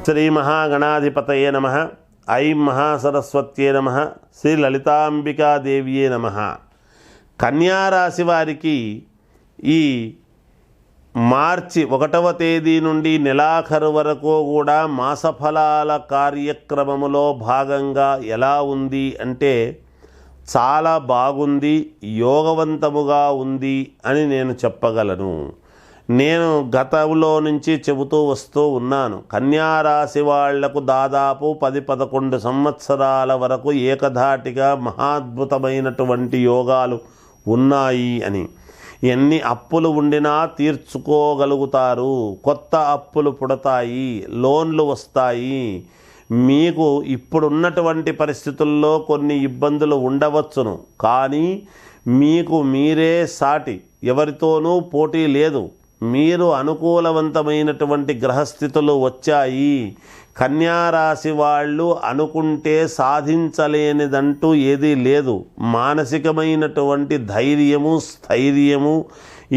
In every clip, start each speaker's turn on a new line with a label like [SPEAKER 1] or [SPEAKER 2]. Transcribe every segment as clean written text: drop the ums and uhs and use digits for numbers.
[SPEAKER 1] శ్రీ మహాగణాధిపతయే నమః. ఐం మహాసరస్వత్యే నమః. శ్రీ లలితాంబికాదేవ్యే నమః. కన్యారాశి వారికి ఈ మార్చి 1వ తేదీ నుండి నెలాఖరు వరకు కూడా మాసఫలాల కార్యక్రమములో భాగంగా ఎలా ఉంది అంటే చాలా బాగుంది, యోగవంతముగా ఉంది అని నేను చెప్పగలను. నేను గతంలో నుంచి చెబుతూ వస్తూ ఉన్నాను, కన్యారాశి వాళ్లకు దాదాపు 10-11 సంవత్సరాల వరకు ఏకధాటిగా మహాద్భుతమైనటువంటి యోగాలు ఉన్నాయి అని. ఎన్ని అప్పులు ఉండినా తీర్చుకోగలుగుతారు, కొత్త అప్పులు పుడతాయి, లోన్లు వస్తాయి. మీకు ఇప్పుడున్నటువంటి పరిస్థితుల్లో కొన్ని ఇబ్బందులు ఉండవచ్చును, కానీ మీకు మీరే సాటి, ఎవరితోనూ పోటీ లేదు. మీరు అనుకూలవంతమైనటువంటి గ్రహస్థితులు వచ్చాయి. కన్యారాశి వాళ్ళు అనుకుంటే సాధించలేనిదంటూ ఏదీ లేదు. మానసికమైనటువంటి ధైర్యము, స్థైర్యము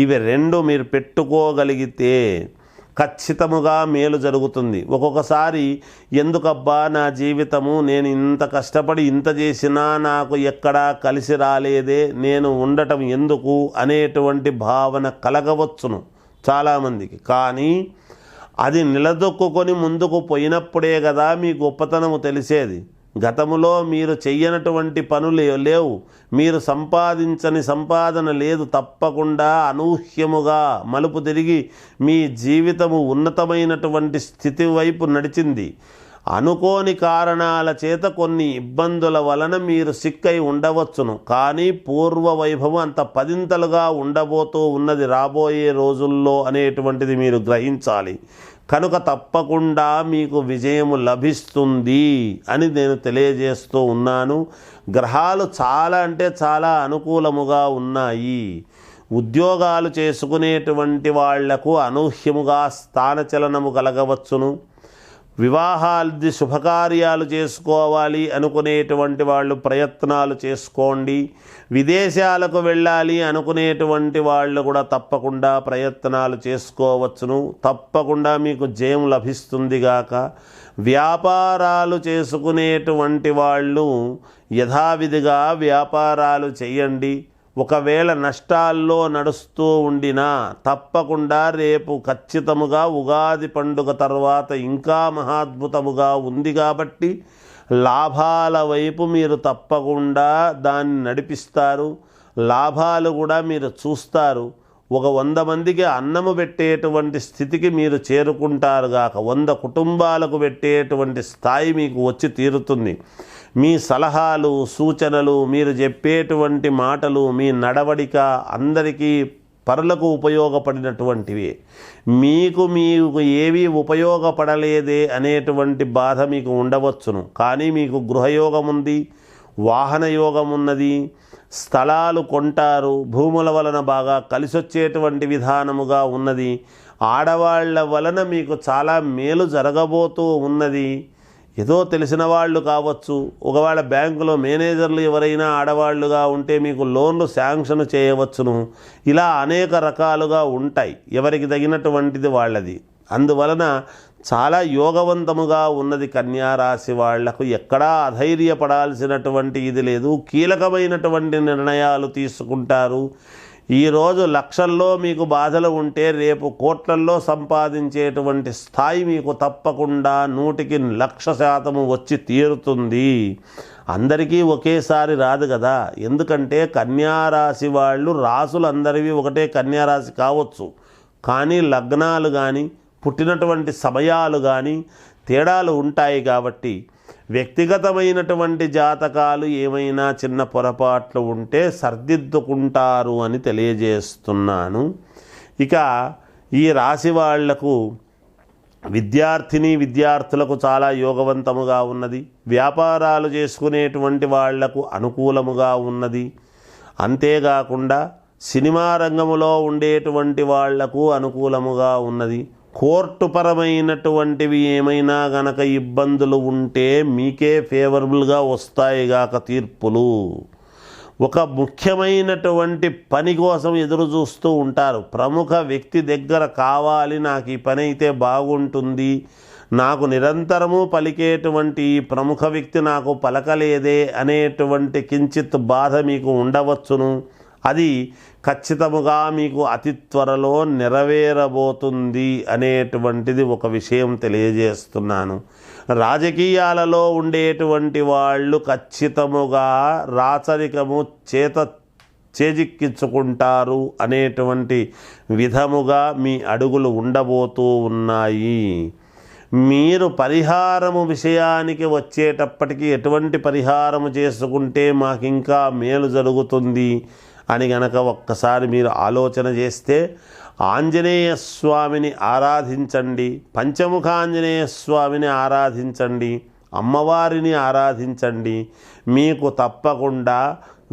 [SPEAKER 1] ఇవి రెండు మీరు పెట్టుకోగలిగితే ఖచ్చితముగా మేలు జరుగుతుంది. ఒక్కొక్కసారి ఎందుకబ్బా నా జీవితము, నేను ఇంత కష్టపడి ఇంత చేసినా నాకు ఎక్కడా కలిసి రాలేదే, నేను ఉండటం ఎందుకు అనేటువంటి భావన కలగవచ్చును చాలామందికి. కానీ అది నిలదొక్కుకొని ముందుకు పోయినప్పుడే కదా మీ గొప్పతనము తెలిసేది. గతములో మీరు చెయ్యనటువంటి పనులు లేవు, మీరు సంపాదించని సంపాదన లేదు. తప్పకుండా అనూహ్యముగా మలుపు తిరిగి మీ జీవితము ఉన్నతమైనటువంటి స్థితి వైపు నడిచింది. అనుకోని కారణాల చేత కొన్ని ఇబ్బందుల వలన మీరు సిక్కై ఉండవచ్చును, కానీ పూర్వ వైభవం అంత పదింతలుగా ఉండబోతూ ఉన్నది రాబోయే రోజుల్లో అనేటువంటిది మీరు గ్రహించాలి. కనుక తప్పకుండా మీకు విజయము లభిస్తుంది అని నేను తెలియజేస్తూ ఉన్నాను. గ్రహాలు చాలా అంటే చాలా అనుకూలముగా ఉన్నాయి. ఉద్యోగాలు చేసుకునేటువంటి వాళ్లకు అనూహ్యముగా స్థానచలనము కలగవచ్చును. వివాహాది శుభకార్యాలు చేసుకోవాలి అనుకునేటువంటి వాళ్ళు ప్రయత్నాలు చేసుకోండి. విదేశాలకు వెళ్ళాలి అనుకునేటువంటి వాళ్ళు కూడా తప్పకుండా ప్రయత్నాలు చేసుకోవచ్చును. తప్పకుండా మీకు జయం లభిస్తుంది గాక. వ్యాపారాలు చేసుకునేటువంటి వాళ్ళు యథావిధిగా వ్యాపారాలు చేయండి. ఒకవేళ నష్టాల్లో నడుస్తూ ఉండినా తప్పకుండా రేపు ఖచ్చితముగా ఉగాది పండుగ తర్వాత ఇంకా మహాద్భుతముగా ఉంది కాబట్టి లాభాల వైపు మీరు తప్పకుండా దాన్ని నడిపిస్తారు. లాభాలు కూడా మీరు చూస్తారు. ఒక 100 మందికి అన్నము పెట్టేటువంటి స్థితికి మీరు చేరుకుంటారు గాక. 100 కుటుంబాలకు పెట్టేటువంటి స్థాయి మీకు వచ్చి తీరుతుంది. మీ సలహాలు, సూచనలు, మీరు చెప్పేటువంటి మాటలు, మీ నడవడిక అందరికీ పరులకు ఉపయోగపడినటువంటివి. మీకు ఏవి ఉపయోగపడలేదే అనేటువంటి బాధ మీకు ఉండవచ్చును, కానీ మీకు గృహయోగం ఉంది, వాహన యోగం ఉన్నది, స్థలాలు కొంటారు, భూముల వలన బాగా కలిసొచ్చేటువంటి విధానముగా ఉన్నది. ఆడవాళ్ల వలన మీకు చాలా మేలు జరగబోతూ ఉన్నది. ఏదో తెలిసిన వాళ్ళు కావచ్చు, ఒకవేళ బ్యాంకులో మేనేజర్లు ఎవరైనా ఆడవాళ్లుగా ఉంటే మీకు లోన్లు శాంక్షన్ చేయవచ్చును. ఇలా అనేక రకాలుగా ఉంటాయి, ఎవరికి తగినటువంటిది వాళ్ళది. అందువలన చాలా యోగవంతముగా ఉన్నది కన్యారాశి వాళ్లకు. ఎక్కడా అధైర్యపడాల్సినటువంటి ఇది లేదు. కీలకమైనటువంటి నిర్ణయాలు తీసుకుంటారు. ఈరోజు లక్షల్లో మీకు బాధలు ఉంటే రేపు కోట్లల్లో సంపాదించేటువంటి స్థాయి మీకు తప్పకుండా 100% వచ్చి తీరుతుంది. అందరికీ ఒకేసారి రాదు కదా. ఎందుకంటే కన్యారాశి వాళ్ళు, రాసులు అందరివి ఒకటే కన్యారాశి కావచ్చు, కానీ లగ్నాలు కానీ పుట్టినటువంటి సమయాలు కానీ తేడాలు ఉంటాయి. కాబట్టి వ్యక్తిగతమైనటువంటి జాతకాలు ఏమైనా చిన్న పొరపాట్లు ఉంటే సర్దిద్దుకుంటారు అని తెలియజేస్తున్నాను. ఇక ఈ రాశి వాళ్లకు విద్యార్థులకు చాలా యోగవంతముగా ఉన్నది. వ్యాపారాలు చేసుకునేటువంటి వాళ్లకు అనుకూలముగా ఉన్నది. అంతేకాకుండా సినిమా రంగములో ఉండేటువంటి వాళ్లకు అనుకూలముగా ఉన్నది. కోర్టుపరమైనటువంటివి ఏమైనా గనక ఇబ్బందులు ఉంటే మీకే ఫేవరబుల్గా వస్తాయి గాక తీర్పులు. ఒక ముఖ్యమైనటువంటి పని కోసం ఎదురు చూస్తూ ఉంటారు. ప్రముఖ వ్యక్తి దగ్గర కావాలి, నాకు ఈ పని అయితే బాగుంటుంది, నాకు నిరంతరము పలికేటువంటి ఈ ప్రముఖ వ్యక్తి నాకు పలకలేదే అనేటువంటి కించిత్ బాధ మీకు ఉండవచ్చును. అది ఖచ్చితముగా మీకు అతి త్వరలో నెరవేరబోతుంది అనేటువంటిది ఒక విషయం తెలియజేస్తున్నాను. రాజకీయాలలో ఉండేటువంటి వాళ్ళు ఖచ్చితముగా రాచరికము చేజిక్కించుకుంటారు అనేటువంటి విధముగా మీ అడుగులు ఉండబోతూ ఉన్నాయి. మీరు పరిహారము విషయానికి వచ్చేటప్పటికి ఎటువంటి పరిహారము చేసుకుంటే మాకు ఇంకా మేలు జరుగుతుంది అని గనక ఒక్కసారి మీరు ఆలోచన చేస్తే ఆంజనేయ స్వామిని ఆరాధించండి, పంచముఖ ఆంజనేయ స్వామిని ఆరాధించండి, అమ్మవారిని ఆరాధించండి. మీకు తప్పకుండా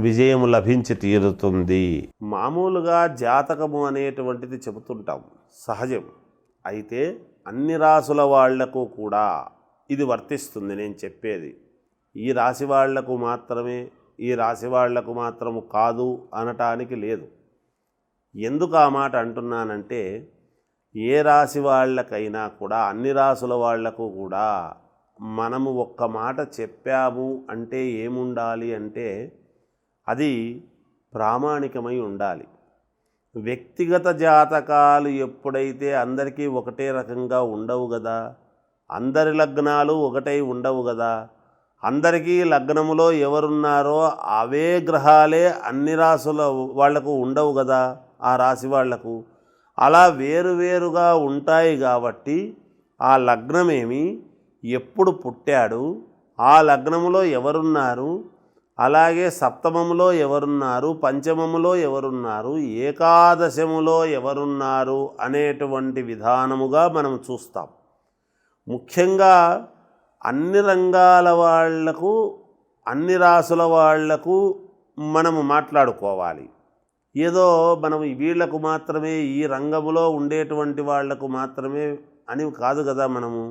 [SPEAKER 1] విజయం లభించి తీరుతుంది. మామూలుగా జాతకము అనేటువంటిది చెబుతుంటాం, సహజం. అయితే అన్ని రాసుల వాళ్లకు కూడా ఇది వర్తిస్తుంది. నేను చెప్పేది ఈ రాశి వాళ్లకు మాత్రమే, ఈ రాశి వాళ్లకు మాత్రము కాదు అనటానికి లేదు. ఎందుకు ఆ మాట అంటున్నానంటే ఏ రాశి వాళ్ళకైనా కూడా అన్ని రాసుల వాళ్లకు కూడా మనము ఒక్క మాట చెప్పాము అంటే ఏముండాలి అంటే అది ప్రామాణికమై ఉండాలి. వ్యక్తిగత జాతకాలు ఎప్పుడైతే అందరికీ ఒకటే రకంగా ఉండవు కదా, అందరి లగ్నాలు ఒకటై ఉండవు కదా, అందరికీ లగ్నములో ఎవరున్నారో అవే గ్రహాలే అన్ని రాసుల వాళ్లకు ఉండవు కదా, ఆ రాశి వాళ్లకు అలా వేరువేరుగా ఉంటాయి. కాబట్టి ఆ లగ్నమేమి, ఎప్పుడు పుట్టాడు, ఆ లగ్నములో ఎవరున్నారు, అలాగే సప్తమములో ఎవరున్నారు, పంచమములో ఎవరున్నారు, ఏకాదశములో ఎవరున్నారు అనేటువంటి విధానముగా మనం చూస్తాం. ముఖ్యంగా అన్ని రంగాల వాళ్లకు, అన్ని రాసుల వాళ్లకు మనము మాట్లాడుకోవాలి. ఏదో మనం వీళ్లకు మాత్రమే, ఈ రంగములో ఉండేటువంటి వాళ్లకు మాత్రమే అని కాదు కదా. మనము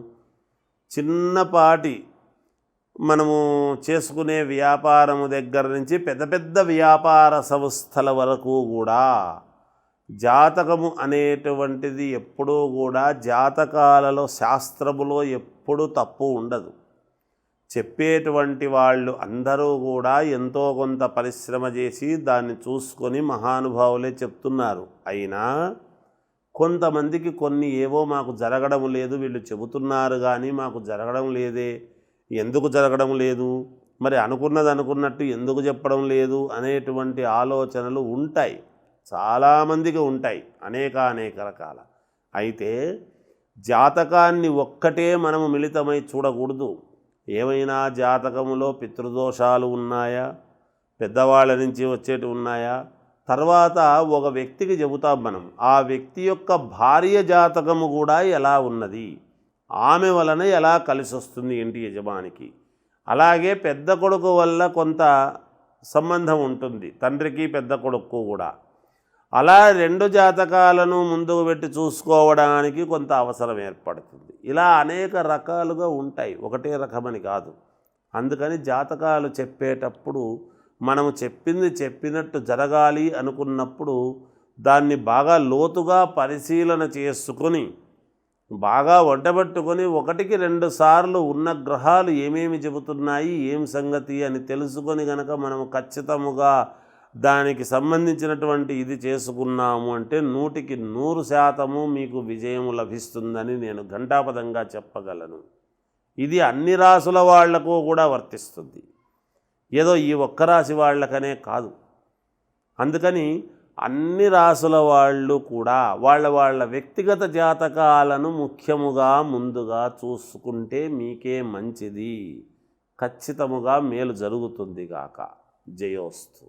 [SPEAKER 1] చిన్నపాటి మనము చేసుకునే వ్యాపారము దగ్గర నుంచి పెద్ద పెద్ద వ్యాపార సంస్థల వరకు కూడా జాతకము అనేటువంటిది ఎప్పుడూ కూడా జాతకాలలో, శాస్త్రములో ఎప్పుడూ తప్పు ఉండదు. చెప్పేటువంటి వాళ్ళు అందరూ కూడా ఎంతో కొంత పరిశ్రమ చేసి దాన్ని చూసుకొని మహానుభావులే చెప్తున్నారు. అయినా కొంతమందికి కొన్ని ఏవో మాకు జరగడం లేదు, వీళ్ళు చెబుతున్నారు కానీ మాకు జరగడం లేదే, ఎందుకు జరగడం లేదు, మరి అనుకున్నది అనుకున్నట్టు ఎందుకు చెప్పడం లేదు అనేటువంటి ఆలోచనలు ఉంటాయి, చాలామందికి ఉంటాయి, అనేక రకాల. అయితే జాతకాన్ని ఒక్కటే మనము మిళితమై చూడకూడదు. ఏమైనా జాతకములో పితృదోషాలు ఉన్నాయా, పెద్దవాళ్ళ నుంచి వచ్చేటి ఉన్నాయా, తర్వాత ఒక వ్యక్తికి చెబుతాం మనం, ఆ వ్యక్తి యొక్క భార్య జాతకము కూడా ఎలా ఉన్నది, ఆమె వలన ఎలా కలిసి వస్తుంది ఇంటి యజమానికి, అలాగే పెద్ద కొడుకు వల్ల కొంత సంబంధం ఉంటుంది, తండ్రికి పెద్ద కొడుకు కూడా. అలా రెండు జాతకాలను ముందుకు పెట్టి చూసుకోవడానికి కొంత అవసరం ఏర్పడుతుంది. ఇలా అనేక రకాలుగా ఉంటాయి, ఒకటే రకమని కాదు. అందుకని జాతకాలు చెప్పేటప్పుడు మనము చెప్పింది చెప్పినట్టు జరగాలి అనుకున్నప్పుడు దాన్ని బాగా లోతుగా పరిశీలన చేసుకొని, బాగా వంటబెట్టుకొని, 1-2 సార్లు ఉన్న గ్రహాలు ఏమేమి చెబుతున్నాయి, ఏం సంగతి అని తెలుసుకొని గనక మనము ఖచ్చితముగా దానికి సంబంధించినటువంటి ఇది చేసుకున్నాము అంటే 100% మీకు విజయం లభిస్తుందని నేను ఘంటాపదంగా చెప్పగలను. ఇది అన్ని రాసుల వాళ్లకు కూడా వర్తిస్తుంది, ఏదో ఈ ఒక్క రాశి వాళ్ళకనే కాదు. అందుకని అన్ని రాసుల వాళ్ళు కూడా వాళ్ళ వ్యక్తిగత జాతకాలను ముఖ్యముగా ముందుగా చూసుకుంటే మీకే మంచిది, ఖచ్చితముగా మేలు జరుగుతుంది గాక. జయోస్తు.